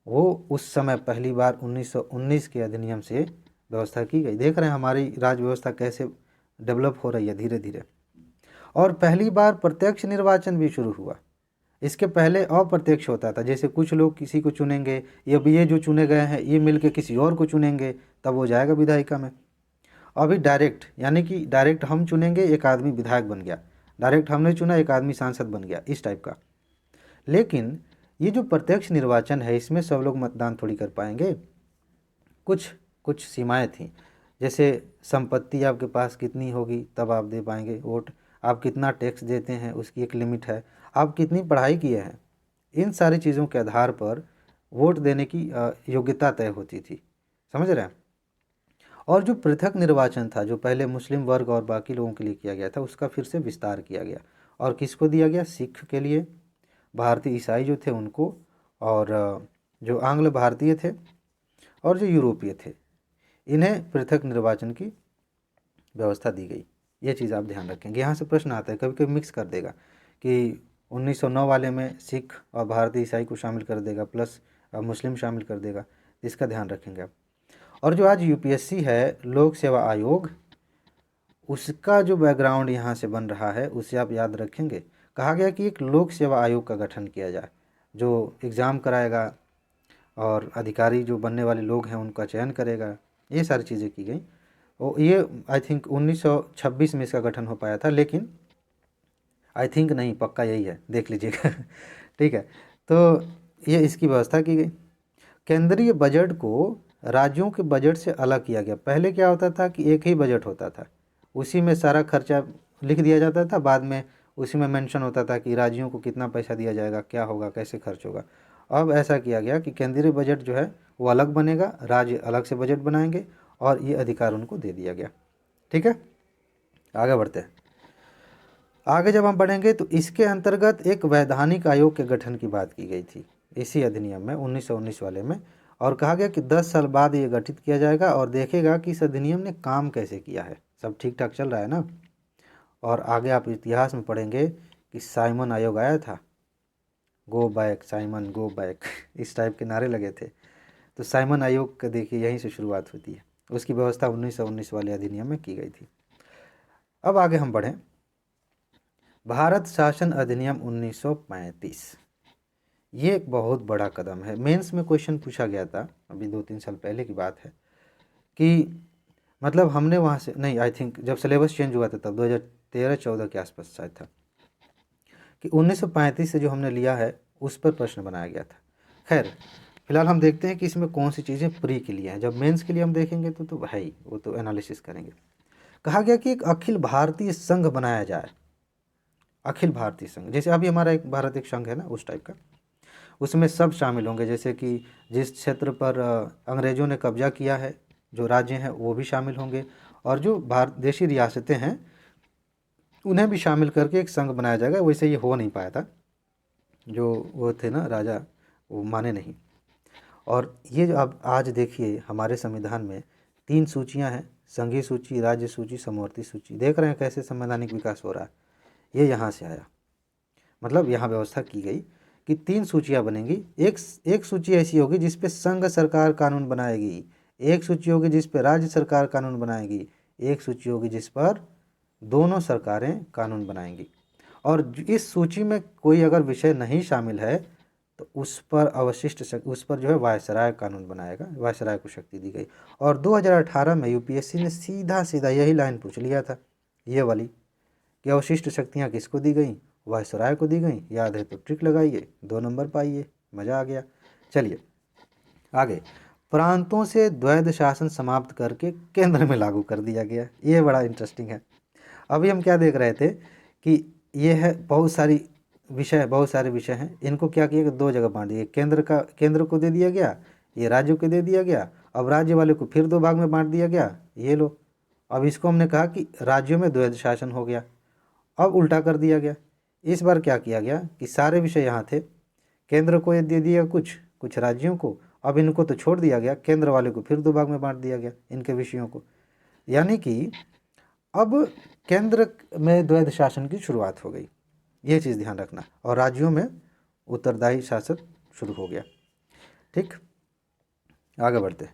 वो उस समय पहली बार 1919 के अधिनियम से व्यवस्था की गई। देख रहे हैं हमारी राज्य व्यवस्था कैसे डेवलप हो रही है धीरे धीरे। और पहली बार प्रत्यक्ष निर्वाचन भी शुरू हुआ। इसके पहले अप्रत्यक्ष होता था, जैसे कुछ लोग किसी को चुनेंगे, ये जो चुने गए हैं ये मिलके किसी और को चुनेंगे, तब वो जाएगा विधायिका में। अभी डायरेक्ट, यानी कि डायरेक्ट हम चुनेंगे, एक आदमी विधायक बन गया, डायरेक्ट हमने चुना, एक आदमी सांसद बन गया, इस टाइप का। लेकिन ये जो प्रत्यक्ष निर्वाचन है इसमें सब लोग मतदान थोड़ी कर पाएंगे। कुछ कुछ सीमाएं थी, जैसे संपत्ति आपके पास कितनी होगी तब आप दे पाएंगे वोट, आप कितना टैक्स देते हैं उसकी एक लिमिट है, आप कितनी पढ़ाई किए हैं, इन सारी चीज़ों के आधार पर वोट देने की योग्यता तय होती थी। समझ रहे हैं। और जो पृथक निर्वाचन था, जो पहले मुस्लिम वर्ग और बाकी लोगों के लिए किया गया था, उसका फिर से विस्तार किया गया। और किसको दिया गया? सिख के लिए, भारतीय ईसाई जो थे उनको, और जो आंग्ल भारतीय थे और जो यूरोपीय थे, इन्हें पृथक निर्वाचन की व्यवस्था दी गई। ये चीज़ आप ध्यान रखेंगे। यहाँ से प्रश्न आता है, कभी कभी मिक्स कर देगा कि 1909 वाले में सिख और भारतीय ईसाई को शामिल कर देगा प्लस मुस्लिम शामिल कर देगा, इसका ध्यान रखेंगे आप। और जो आज यूपीएससी है, लोक सेवा आयोग, उसका जो बैकग्राउंड यहाँ से बन रहा है उसे आप याद रखेंगे। कहा गया कि एक लोक सेवा आयोग का गठन किया जाए जो एग्ज़ाम कराएगा और अधिकारी जो बनने वाले लोग हैं उनका चयन करेगा, ये सारी चीज़ें की गई। और ये आई थिंक 1926 में इसका गठन हो पाया था, लेकिन आई थिंक नहीं, पक्का यही है, देख लीजिएगा। ठीक है, तो ये इसकी व्यवस्था की गई। केंद्रीय बजट को राज्यों के बजट से अलग किया गया। पहले क्या होता था कि एक ही बजट होता था, उसी में सारा खर्चा लिख दिया जाता था, बाद में उसी में मेंशन होता था कि राज्यों को कितना पैसा दिया जाएगा, क्या होगा, कैसे खर्च होगा। अब ऐसा किया गया कि केंद्रीय बजट जो है वो अलग बनेगा, राज्य अलग से बजट बनाएंगे और ये अधिकार उनको दे दिया गया। ठीक है, आगे बढ़ते हैं। आगे जब हम बढ़ेंगे तो इसके अंतर्गत एक वैधानिक आयोग के गठन की बात की गई थी इसी अधिनियम में 1919 वाले में, और कहा गया कि 10 साल बाद ये गठित किया जाएगा और देखेगा कि इस अधिनियम ने काम कैसे किया है, सब ठीक ठाक चल रहा है ना। और आगे आप इतिहास में पढ़ेंगे कि साइमन आयोग आया था, go back Simon go back, इस टाइप के नारे लगे थे। तो साइमन आयोग का देखिए यहीं से शुरुआत होती है, उसकी व्यवस्था 1919 वाले अधिनियम में की गई थी। अब आगे हम बढ़ें। भारत शासन अधिनियम 1935, ये एक बहुत बड़ा कदम है। मेंस में क्वेश्चन पूछा गया था, अभी 2-3 साल पहले की बात है, कि मतलब हमने वहाँ से नहीं, आई थिंक जब सिलेबस चेंज हुआ था तब 2013-14 के आसपास शायद था, कि 1935 से जो हमने लिया है उस पर प्रश्न बनाया गया था। खैर फिलहाल हम देखते हैं कि इसमें कौन सी चीज़ें प्री के लिए हैं, जब मेंस के लिए हम देखेंगे तो भाई वो तो एनालिसिस करेंगे। कहा गया कि एक अखिल भारतीय संघ बनाया जाए। अखिल भारतीय संघ, जैसे अभी हमारा एक भारत एक संघ है ना, उस टाइप का, उसमें सब शामिल होंगे। जैसे कि जिस क्षेत्र पर अंग्रेज़ों ने कब्जा किया है, जो राज्य हैं वो भी शामिल होंगे, और जो भारत देशी रियासतें हैं उन्हें भी शामिल करके एक संघ बनाया जाएगा। वैसे ये हो नहीं पाया था, जो वो थे ना राजा, वो माने नहीं। और ये जो अब आज देखिए हमारे संविधान में 3 सूचियां हैं, संघीय सूची, राज्य सूची, समवर्ती सूची। देख रहे हैं कैसे संवैधानिक विकास हो रहा है, ये यहाँ से आया। मतलब यहाँ व्यवस्था की गई कि 3 सूचियाँ बनेंगी। एक सूची ऐसी होगी जिस पे संघ सरकार कानून बनाएगी, एक सूची होगी जिस पे राज्य सरकार कानून बनाएगी, एक सूची होगी जिस पर दोनों सरकारें कानून बनाएंगी। और इस सूची में कोई अगर विषय नहीं शामिल है तो उस पर उस पर जो है वायसराय कानून बनाएगा, वायसराय को शक्ति दी गई। और 2018 में यूपीएससी ने सीधा सीधा यही लाइन पूछ लिया था, ये वाली, कि अवशिष्ट शक्तियाँ किसको दी गई? वायसराय को दी गई। याद है तो ट्रिक लगाइए, 2 नंबर पाइए, मज़ा आ गया। चलिए आगे। प्रांतों से द्वैध शासन समाप्त करके केंद्र में लागू कर दिया गया। ये बड़ा इंटरेस्टिंग है। अभी हम क्या देख रहे थे कि ये है बहुत सारे विषय हैं, इनको क्या किया कि 2 जगह बांट दिए। केंद्र को दे दिया गया, ये राज्यों को दे दिया गया। अब राज्य वाले को फिर 2 भाग में बांट दिया गया, ये लो। अब इसको हमने कहा कि राज्यों में द्वैध शासन हो गया। अब उल्टा कर दिया गया, इस बार क्या किया गया कि सारे विषय यहाँ थे, केंद्र को ये दे दिया कुछ राज्यों को, अब इनको तो छोड़ दिया गया, केंद्र वाले को फिर 2 भाग में बांट दिया गया इनके विषयों को। यानी कि अब केंद्र में द्वैध शासन की शुरुआत हो गई, ये चीज़ ध्यान रखना, और राज्यों में उत्तरदायी शासन शुरू हो गया। ठीक, आगे बढ़ते हैं।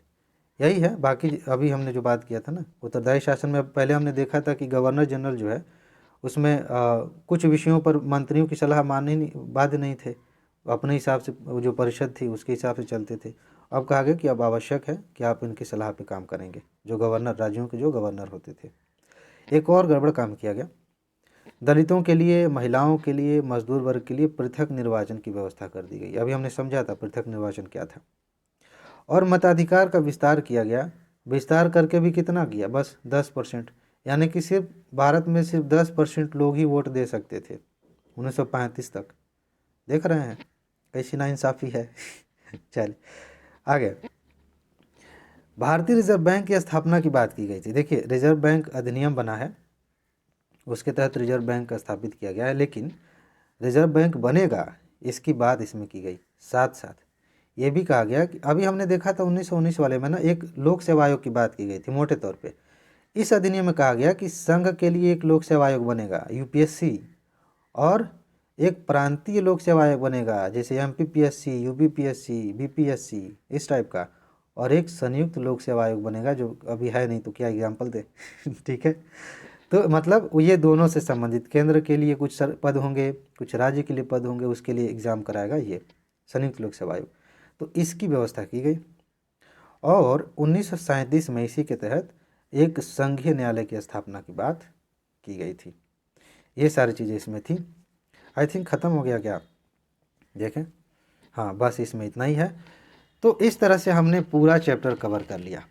यही है। बाकी अभी हमने जो बात किया था ना, उत्तरदायी शासन में पहले हमने देखा था कि गवर्नर जनरल जो है उसमें कुछ विषयों पर मंत्रियों की सलाह मानने नहीं बाध्य नहीं थे, अपने हिसाब से वो जो परिषद थी उसके हिसाब से चलते थे। अब कहा गया कि अब आवश्यक है कि आप इनकी सलाह पे काम करेंगे, जो गवर्नर, राज्यों के जो गवर्नर होते थे। एक और गड़बड़ काम किया गया, दलितों के लिए, महिलाओं के लिए, मजदूर वर्ग के लिए पृथक निर्वाचन की व्यवस्था कर दी गई। अभी हमने समझा था पृथक निर्वाचन क्या था। और मताधिकार का विस्तार किया गया। विस्तार करके भी कितना किया, बस 10%, यानी कि सिर्फ भारत में सिर्फ 10% लोग ही वोट दे सकते थे 1935 तक। देख रहे हैं कैसी नाइंसाफ़ी है। चलिए आगे, भारतीय रिजर्व बैंक की स्थापना की बात की गई थी। देखिए, रिजर्व बैंक अधिनियम बना है, उसके तहत रिजर्व बैंक स्थापित किया गया है, लेकिन रिजर्व बैंक बनेगा इसकी बात इसमें की गई। साथ साथ ये भी कहा गया कि अभी हमने देखा था 1919 वाले में ना, एक लोक सेवा आयोग की बात की गई थी मोटे तौर पे। इस अधिनियम में कहा गया कि संघ के लिए एक लोक सेवा आयोग बनेगा यूपीएससी, और एक प्रांतीय लोक सेवा आयोग बनेगा जैसे एमपीपीएससी, यूपीपीएससी, बीपीएससी, इस टाइप का, और एक संयुक्त लोक सेवा आयोग बनेगा जो अभी है नहीं, तो क्या एग्जाम्पल दे। ठीक है, तो मतलब वो ये दोनों से संबंधित, केंद्र के लिए कुछ पद होंगे, कुछ राज्य के लिए पद होंगे, उसके लिए एग्ज़ाम कराएगा ये संयुक्त लोक सेवा आयोग। तो इसकी व्यवस्था की गई। और 1937 में इसी के तहत एक संघीय न्यायालय की स्थापना की बात की गई थी। ये सारी चीज़ें इसमें थी। आई थिंक ख़त्म हो गया क्या, देखें, हाँ बस इसमें इतना ही है। तो इस तरह से हमने पूरा चैप्टर कवर कर लिया।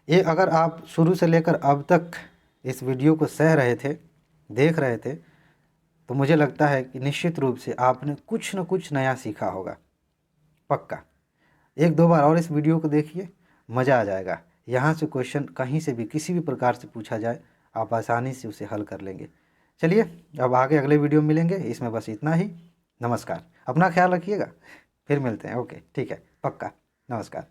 ये अगर आप शुरू से लेकर अब तक इस वीडियो को सह रहे थे, देख रहे थे, तो मुझे लगता है कि निश्चित रूप से आपने कुछ न कुछ नया सीखा होगा, पक्का। एक दो बार और इस वीडियो को देखिए, मज़ा आ जाएगा। यहाँ से क्वेश्चन कहीं से भी किसी भी प्रकार से पूछा जाए, आप आसानी से उसे हल कर लेंगे। चलिए अब आगे अगले वीडियो में मिलेंगे, इसमें बस इतना ही। नमस्कार, अपना ख्याल रखिएगा, फिर मिलते हैं। ओके ठीक है, पक्का, नमस्कार।